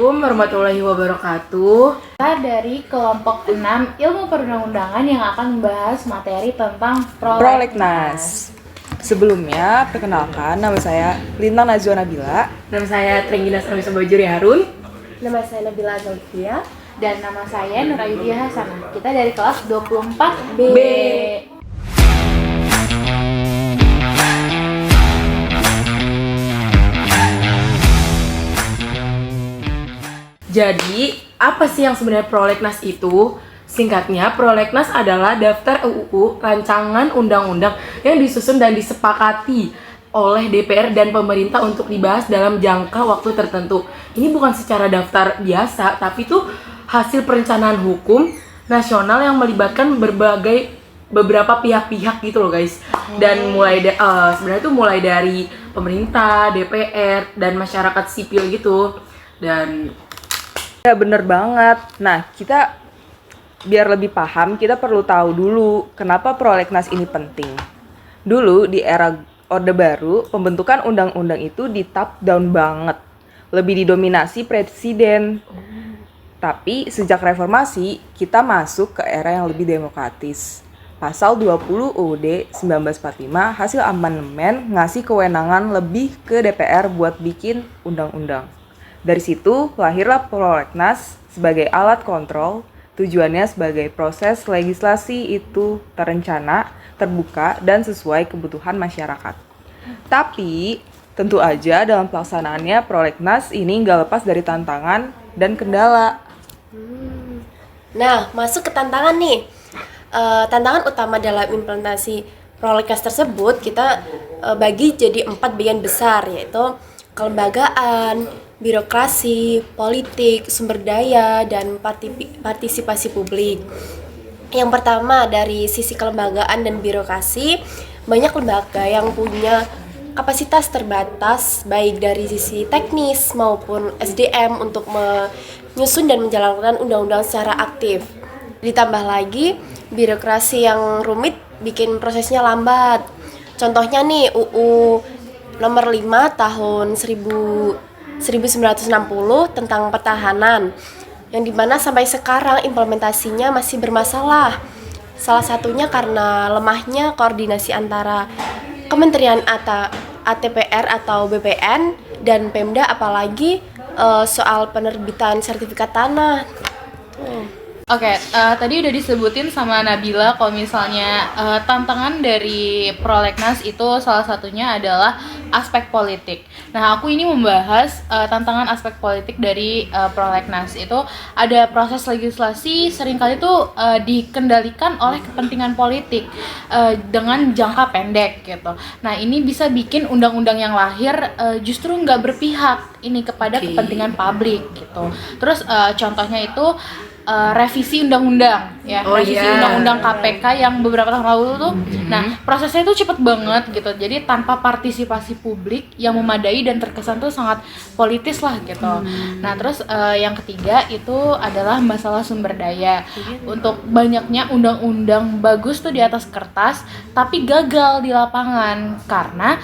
Assalamualaikum warahmatullahi wabarakatuh. Kita dari kelompok 6 Ilmu Perundang-undangan yang akan membahas materi tentang Prolegnas. Sebelumnya, perkenalkan nama saya Lintang Najwa Nabila. Nama saya Trenggina Samisa Bajuri Harun. Nama saya Nabila Azalfia. Dan nama saya Nurayudiyah Hasanah. Kita dari kelas 24B. Jadi, apa sih yang sebenarnya prolegnas itu? Singkatnya, prolegnas adalah daftar UU rancangan undang-undang yang disusun dan disepakati oleh DPR dan pemerintah untuk dibahas dalam jangka waktu tertentu. Ini bukan secara daftar biasa, tapi itu hasil perencanaan hukum nasional yang melibatkan beberapa pihak-pihak gitu loh guys. Dan sebenarnya itu mulai dari pemerintah, DPR, dan masyarakat sipil gitu. Dan Ya bener banget. Nah, kita biar lebih paham, kita perlu tahu dulu kenapa prolegnas ini penting. Dulu di era Orde Baru, pembentukan undang-undang itu di top down banget. Lebih didominasi presiden. Tapi sejak reformasi, kita masuk ke era yang lebih demokratis. Pasal 20 UUD 1945 hasil amandemen ngasih kewenangan lebih ke DPR buat bikin undang-undang. Dari situ lahirlah prolegnas sebagai alat kontrol, tujuannya sebagai proses legislasi itu terencana, terbuka, dan sesuai kebutuhan masyarakat. Tapi tentu aja dalam pelaksanaannya prolegnas ini nggak lepas dari tantangan dan kendala. Nah, masuk ke tantangan nih. Tantangan utama dalam implementasi prolegnas tersebut kita bagi jadi 4 bagian besar, yaitu kelembagaan, birokrasi, politik, sumber daya, dan partisipasi publik. Yang pertama, dari sisi kelembagaan dan birokrasi, banyak lembaga yang punya kapasitas terbatas baik dari sisi teknis maupun SDM untuk menyusun dan menjalankan undang-undang secara aktif. Ditambah lagi, birokrasi yang rumit bikin prosesnya lambat. Contohnya nih, UU nomor 5 tahun 1960 tentang pertahanan, yang dimana sampai sekarang implementasinya masih bermasalah. Salah satunya karena lemahnya koordinasi antara Kementerian ATPR atau BPN dan Pemda, apalagi soal penerbitan sertifikat tanah. Oke, tadi udah disebutin sama Nabila kalau misalnya tantangan dari prolegnas itu salah satunya adalah aspek politik. Nah, aku ini membahas tantangan aspek politik dari prolegnas. Itu ada proses legislasi seringkali tuh dikendalikan oleh kepentingan politik dengan jangka pendek gitu. Nah, ini bisa bikin undang-undang yang lahir justru nggak berpihak ini kepada kepentingan publik gitu. Terus contohnya itu revisi undang-undang ya, undang-undang KPK yang beberapa tahun lalu tuh. Nah, prosesnya itu cepet banget gitu. Jadi tanpa partisipasi publik yang memadai dan terkesan tuh sangat politis lah gitu. Nah, terus yang ketiga itu adalah masalah sumber daya. Untuk banyaknya undang-undang bagus tuh di atas kertas tapi gagal di lapangan karena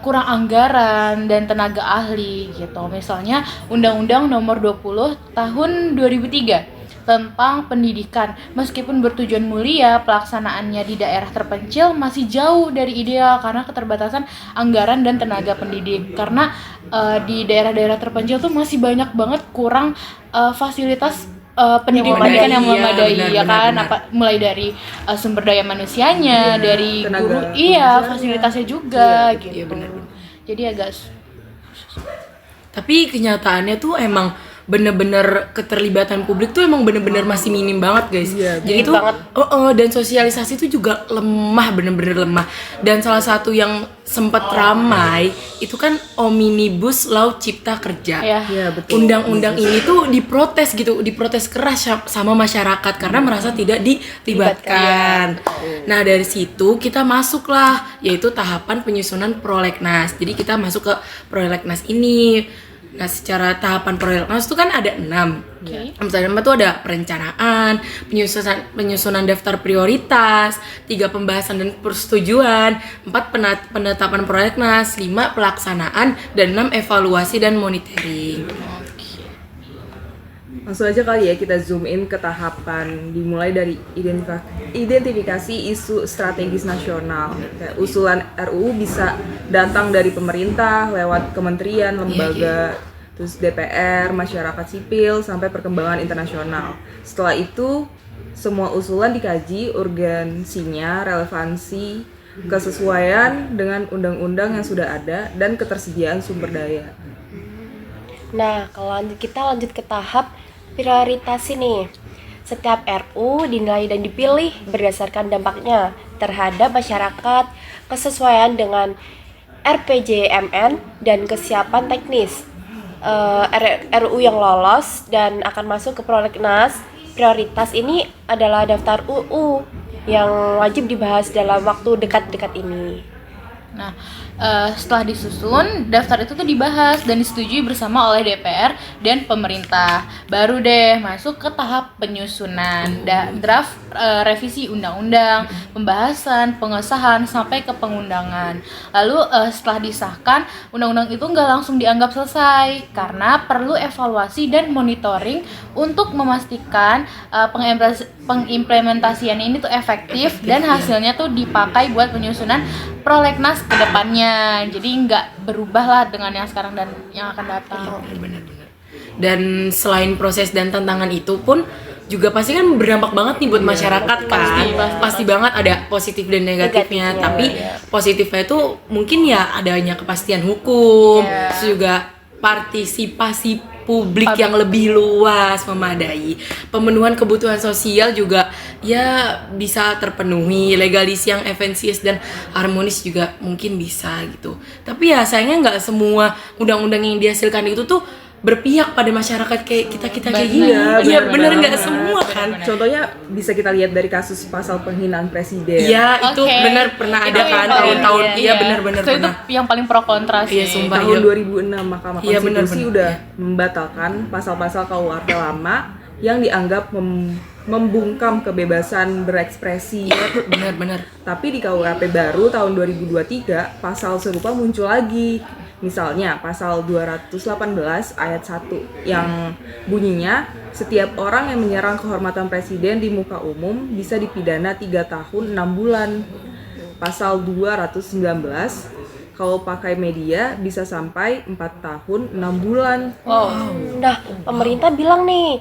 kurang anggaran dan tenaga ahli gitu. Misalnya Undang-Undang Nomor 20 Tahun 2003 tentang pendidikan, meskipun bertujuan mulia, pelaksanaannya di daerah terpencil masih jauh dari ideal karena keterbatasan anggaran dan tenaga pendidik. Karena di daerah-daerah terpencil tuh masih banyak banget kurang fasilitas pendidikan yang memadai, ya kan? Mulai dari sumber daya manusianya, dari guru, fasilitasnya juga gitu. Iya, benar. Jadi agak Tapi kenyataannya tuh emang bener-bener keterlibatan publik tuh emang bener-bener masih minim banget guys. Jadi tuh dan sosialisasi tuh juga lemah, bener-bener lemah. Dan salah satu yang sempat ramai itu kan Omnibus Law Cipta Kerja. Iya, betul. Undang-undang ini tuh diprotes keras sama masyarakat karena merasa tidak dilibatkan. Nah, dari situ kita masuklah yaitu tahapan penyusunan prolegnas. Jadi kita masuk ke prolegnas ini. Nah, secara tahapan prolegnas itu kan ada 6. Misalnya itu ada perencanaan, penyusunan daftar prioritas, 3 pembahasan dan persetujuan, 4 penetapan prolegnas, 5 pelaksanaan, dan 6 evaluasi dan monitoring. Langsung aja kali ya kita zoom in ke tahapan, dimulai dari identifikasi isu strategis nasional. Kayak usulan RUU bisa datang dari pemerintah lewat kementerian, lembaga, terus DPR, masyarakat sipil, sampai perkembangan internasional. Setelah itu semua usulan dikaji urgensinya, relevansi, kesesuaian dengan undang-undang yang sudah ada, dan ketersediaan sumber daya. Nah, kalau kita lanjut ke tahap prioritas ini. Setiap RU dinilai dan dipilih berdasarkan dampaknya terhadap masyarakat, kesesuaian dengan RPJMN, dan kesiapan teknis. RU yang lolos dan akan masuk ke prolegnas prioritas ini adalah daftar UU yang wajib dibahas dalam waktu dekat-dekat ini. Nah, setelah disusun, daftar itu tuh dibahas dan disetujui bersama oleh DPR dan pemerintah. Baru deh masuk ke tahap penyusunan, draft revisi undang-undang, pembahasan, pengesahan, sampai ke pengundangan. Lalu setelah disahkan, undang-undang itu nggak langsung dianggap selesai karena perlu evaluasi dan monitoring untuk memastikan pengimplementasian ini tuh efektif dan hasilnya tuh dipakai buat penyusunan prolegnas ke depannya. Jadi nggak berubah lah dengan yang sekarang dan yang akan datang. Benar-benar. Dan selain proses dan tantangan itu pun juga pasti kan berdampak banget nih buat masyarakat kan. Pasti banget ada positif dan negatifnya. Tapi positifnya itu mungkin ya adanya kepastian hukum, terus juga partisipasi publik yang lebih luas, memadai, pemenuhan kebutuhan sosial juga ya bisa terpenuhi, legalisi yang efisiensi dan harmonis juga mungkin bisa gitu. Tapi ya sayangnya nggak semua undang-undang yang dihasilkan itu tuh berpihak pada masyarakat kayak kita kayak gini. Iya bener nggak semua kan. Contohnya bisa kita lihat dari kasus pasal penghinaan presiden. Iya itu bener pernah ada kan tahun-tahun. Iya bener-bener Itu pernah. yang paling pro kontra sih. Iya sumpah. Tahun 2006 Mahkamah Iya, Konstitusi benar-benar. udah membatalkan pasal-pasal KUHP lama yang dianggap membungkam kebebasan berekspresi. Bener-bener. Tapi di KUHP baru tahun 2023 pasal serupa muncul lagi. Misalnya pasal 218 ayat 1 yang bunyinya setiap orang yang menyerang kehormatan presiden di muka umum bisa dipidana 3 tahun 6 bulan. Pasal 219 kalau pakai media bisa sampai 4 tahun 6 bulan. Nah, pemerintah bilang nih,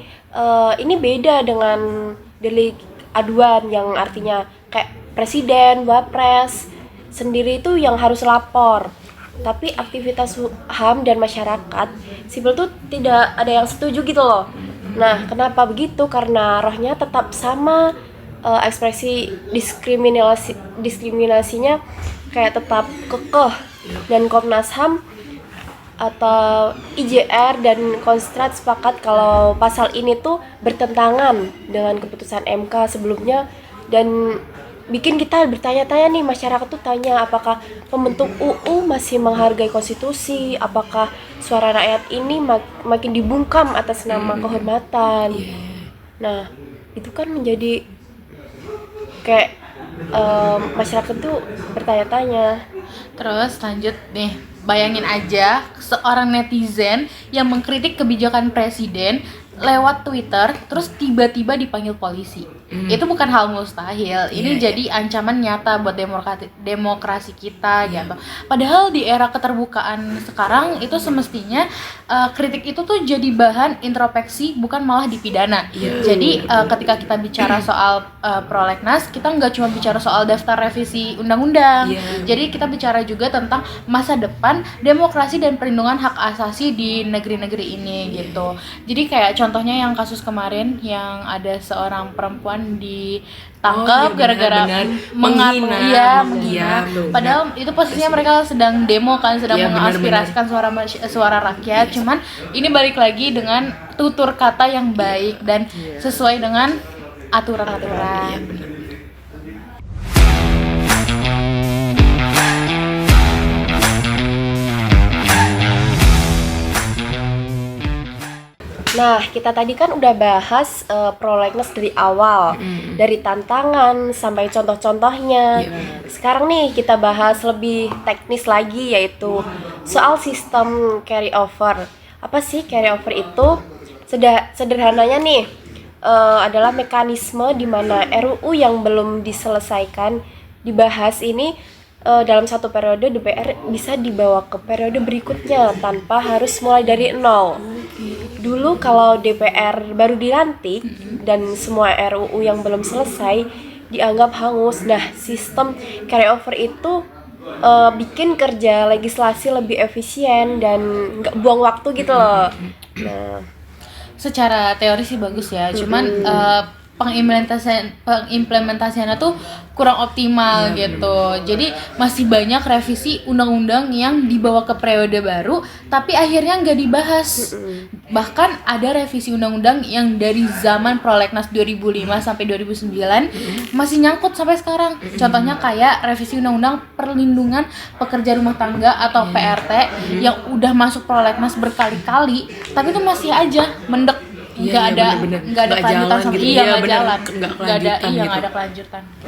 ini beda dengan delik aduan yang artinya kayak presiden, wapres sendiri itu yang harus lapor. Tapi aktivitas HAM dan masyarakat sipil tuh tidak ada yang setuju gitu loh. Nah, kenapa begitu? Karena rohnya tetap sama, ekspresi diskriminasinya kayak tetap kekeh, dan Komnas HAM atau IJR dan Konstrat sepakat kalau pasal ini tuh bertentangan dengan keputusan MK sebelumnya dan bikin kita bertanya-tanya nih, masyarakat tuh tanya apakah pembentuk UU masih menghargai konstitusi, apakah suara rakyat ini makin dibungkam atas nama kehormatan. Nah, itu kan menjadi kayak masyarakat tuh bertanya-tanya. Terus lanjut nih, bayangin aja seorang netizen yang mengkritik kebijakan presiden lewat Twitter terus tiba-tiba dipanggil polisi. Itu bukan hal mustahil. Ini jadi ancaman nyata buat demokrasi kita gitu. Padahal di era keterbukaan sekarang itu semestinya kritik itu tuh jadi bahan introspeksi, bukan malah dipidana. Jadi ketika kita bicara soal prolegnas, kita nggak cuma bicara soal daftar revisi undang-undang. Jadi kita bicara juga tentang masa depan demokrasi dan perlindungan hak asasi di negeri-negeri ini gitu. Jadi kayak contohnya yang kasus kemarin yang ada seorang perempuan ditangkap gara-gara menghina. Padahal itu posisinya mereka sedang demo kan, sedang mengaspirasikan suara rakyat. Cuman ini balik lagi dengan tutur kata yang baik dan sesuai dengan aturan-aturan. Nah, kita tadi kan udah bahas prolegnas dari awal, dari tantangan sampai contoh-contohnya. Sekarang nih kita bahas lebih teknis lagi, yaitu soal sistem carry over. Apa sih carry over itu? Sederhananya nih adalah mekanisme di mana RUU yang belum diselesaikan dibahas ini dalam satu periode DPR bisa dibawa ke periode berikutnya tanpa harus mulai dari nol. Dulu kalau DPR baru dilantik dan semua RUU yang belum selesai dianggap hangus. Nah, sistem carryover itu bikin kerja legislasi lebih efisien dan nggak buang waktu gitu loh. Nah, Secara teori sih bagus ya, cuman pengimplementasiannya tuh kurang optimal gitu. Jadi masih banyak revisi undang-undang yang dibawa ke periode baru tapi akhirnya nggak dibahas. Bahkan ada revisi undang-undang yang dari zaman Prolegnas 2005 sampai 2009 masih nyangkut sampai sekarang. Contohnya kayak revisi undang-undang perlindungan pekerja rumah tangga atau PRT yang udah masuk Prolegnas berkali-kali tapi itu masih aja mendek. Nggak ada kelanjutan sama gitu. nggak jalan, nggak ada nggak gitu. ada kelanjutan gitu.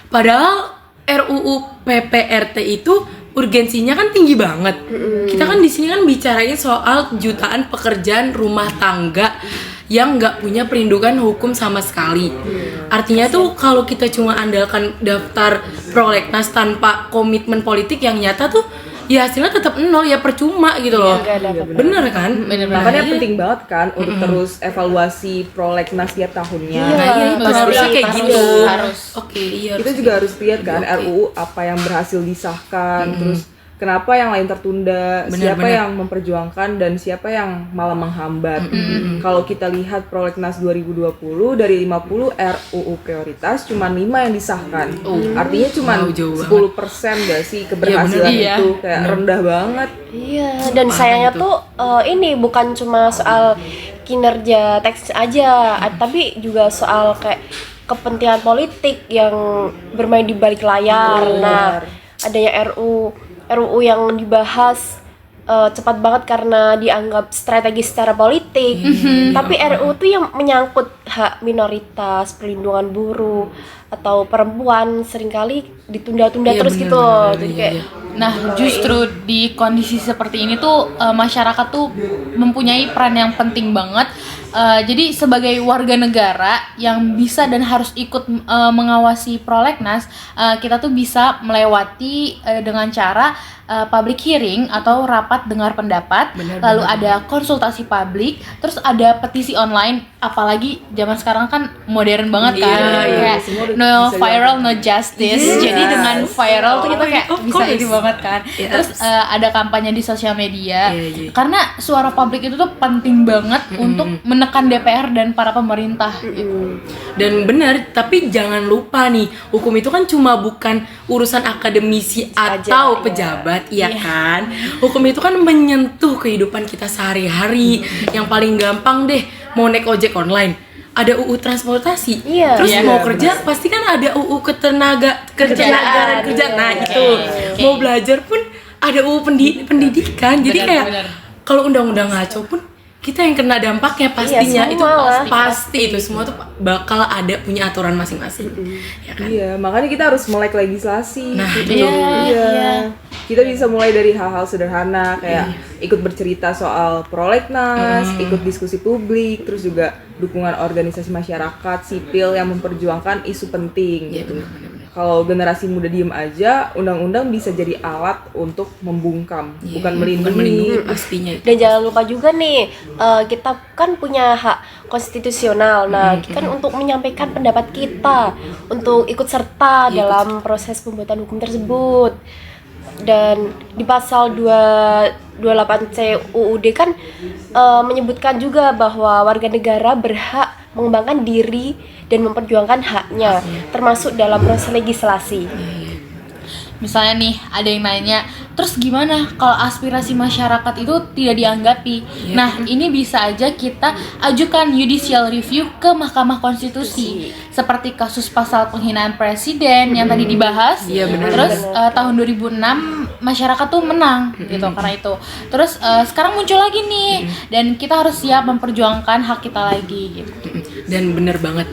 Padahal RUU PPRT itu urgensinya kan tinggi banget. Kita kan di sini kan bicarain soal jutaan pekerjaan rumah tangga yang nggak punya perlindungan hukum sama sekali. Artinya tuh kalau kita cuma andalkan daftar prolegnas tanpa komitmen politik yang nyata tuh ya hasilnya tetap nol, ya percuma gitu loh. Bener kan? Makanya penting banget kan untuk terus evaluasi prolegnas tiap tahunnya. Nah, iya, itu Bener harusnya banget. kayak Harus, gitu. harus. Oke, iya. Kita juga harus lihat kan RUU apa yang berhasil disahkan, terus kenapa yang lain tertunda, siapa yang memperjuangkan dan siapa yang malah menghambat. Kalau kita lihat prolegnas 2020 dari 50 RUU prioritas cuma 5 yang disahkan. Artinya cuma jauh 10% gak sih keberhasilan Iya, itu, kayak rendah banget. iya, dan sayangnya tuh ini bukan cuma soal kinerja teks aja, tapi juga soal kayak kepentingan politik yang bermain di balik layar. Nah, adanya RUU yang dibahas cepat banget karena dianggap strategis secara politik. Tapi RUU tuh yang menyangkut hak minoritas, perlindungan buruh atau perempuan seringkali ditunda-tunda terus gitu loh. Jadi kayak Nah, justru di kondisi seperti ini tuh masyarakat tuh mempunyai peran yang penting banget. Jadi sebagai warga negara yang bisa dan harus ikut mengawasi prolegnas, kita tuh bisa melewati dengan cara public hearing atau rapat dengar pendapat, lalu ada konsultasi publik, terus ada petisi online. Apalagi zaman sekarang kan modern banget kan, kayak no viral no justice. Jadi dengan viral tuh kita kayak bisa ini banget kan. Terus ada kampanye di sosial media, karena suara publik itu tuh penting banget untuk menekan DPR dan para pemerintah. Dan benar, tapi jangan lupa nih, hukum itu kan cuma bukan urusan akademisi atau pejabat, iya kan? Hukum itu kan menyentuh kehidupan kita sehari-hari. Yang paling gampang deh, mau naik ojek online, ada UU transportasi. Terus mau kerja pasti kan ada UU ketenagakerjaan. Nah, itu. Mau belajar pun ada UU pendidikan. Jadi kayak kalau undang-undang ngaco pun kita yang kena dampaknya pastinya. Iya, itu semua pasti itu semua tuh bakal ada punya aturan masing-masing. Ya kan? Iya, makanya kita harus melek legislasi. Nah, gitu. Iya. Kita bisa mulai dari hal-hal sederhana kayak ikut bercerita soal prolegnas, ikut diskusi publik, terus juga dukungan organisasi masyarakat sipil yang memperjuangkan isu penting gitu. Kalau generasi muda diem aja, undang-undang bisa jadi alat untuk membungkam, bukan melindungi. Pastinya. Dan jangan lupa juga nih, kita kan punya hak konstitusional. Nah, kita kan untuk menyampaikan pendapat kita, untuk ikut serta dalam proses pembuatan hukum tersebut. Dan di pasal 28C UUD kan menyebutkan juga bahwa warga negara berhak mengembangkan diri dan memperjuangkan haknya, termasuk dalam proses legislasi. Misalnya nih ada yang nanya, terus gimana kalau aspirasi masyarakat itu tidak dianggapi? Nah, ini bisa aja kita ajukan judicial review ke Mahkamah Konstitusi. Seperti kasus pasal penghinaan presiden yang tadi dibahas. Terus tahun 2006 masyarakat tuh menang gitu karena itu. Terus sekarang muncul lagi nih, dan kita harus siap memperjuangkan hak kita lagi gitu. Dan bener banget.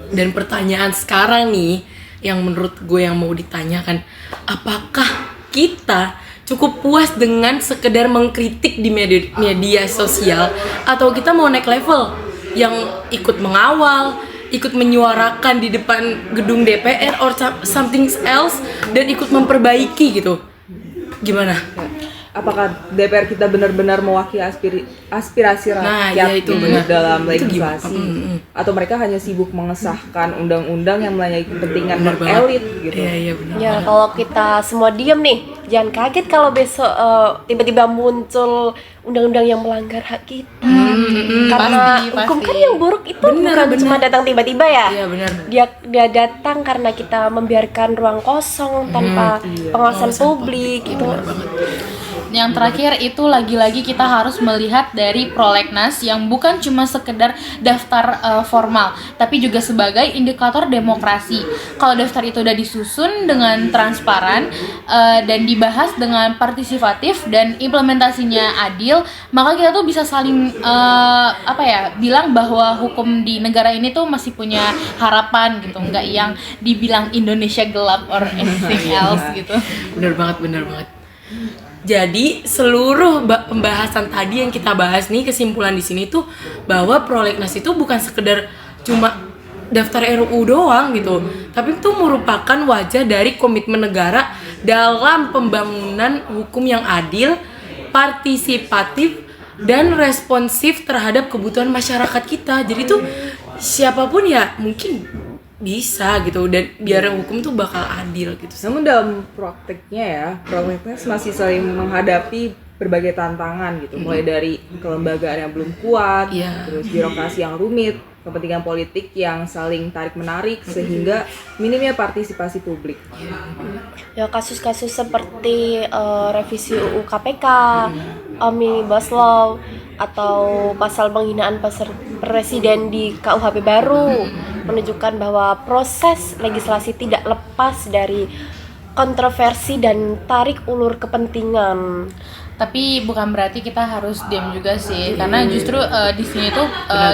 Dan pertanyaan sekarang nih yang menurut gue yang mau ditanyakan, apakah kita cukup puas dengan sekedar mengkritik di media sosial, atau kita mau naik level yang ikut mengawal, ikut menyuarakan di depan gedung DPR or something else dan ikut memperbaiki gitu. Gimana? Apakah DPR kita benar-benar mewakili aspirasi rakyat ya itu benar. dalam Itu legislasi, atau mereka hanya sibuk mengesahkan undang-undang yang melayani kepentingan Benar banget. elit gitu? Iya benar. Ya kalau kita semua diam nih, jangan kaget kalau besok tiba-tiba muncul undang-undang yang melanggar hak kita. Karena Pasti, hukum pasti. kan yang buruk itu Benar, bukan benar. cuma datang tiba-tiba ya. Iya benar. Dia datang karena kita membiarkan ruang kosong tanpa pengawasan publik itu. Yang terakhir itu lagi-lagi kita harus melihat dari prolegnas yang bukan cuma sekedar daftar formal, tapi juga sebagai indikator demokrasi. Kalau daftar itu udah disusun dengan transparan dan dibahas dengan partisipatif dan implementasinya adil, maka kita tuh bisa saling bilang bahwa hukum di negara ini tuh masih punya harapan gitu, nggak yang dibilang Indonesia gelap or anything else gitu. Bener banget. Jadi seluruh pembahasan tadi yang kita bahas nih, kesimpulan di sini tuh bahwa prolegnas itu bukan sekedar cuma daftar RUU doang gitu, tapi itu merupakan wajah dari komitmen negara dalam pembangunan hukum yang adil, partisipatif, dan responsif terhadap kebutuhan masyarakat kita. Jadi tuh siapapun ya mungkin bisa gitu, dan biar hukum tuh bakal adil gitu. Namun dalam prakteknya ya, prolegnas masih sering menghadapi berbagai tantangan gitu, mulai dari kelembagaan yang belum kuat, Iya. terus birokrasi yang rumit, kepentingan politik yang saling tarik-menarik, sehingga minimnya partisipasi publik. Ya kasus-kasus seperti revisi UU KPK, Omnibus Law, atau pasal penghinaan presiden di KUHP baru menunjukkan bahwa proses legislasi tidak lepas dari kontroversi dan tarik ulur kepentingan. Tapi bukan berarti kita harus diam juga sih, karena justru di sini tuh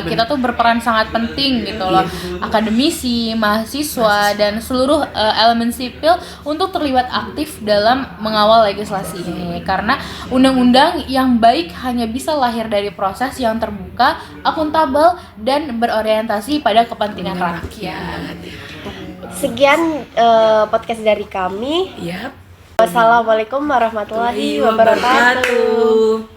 kita tuh berperan sangat penting gitu loh, akademisi, mahasiswa, dan seluruh elemen sipil untuk terlibat aktif dalam mengawal legislasi ini. Karena undang-undang yang baik hanya bisa lahir dari proses yang terbuka, akuntabel, dan berorientasi pada kepentingan rakyat. Sekian podcast dari kami. Yap. Wassalamualaikum warahmatullahi wabarakatuh.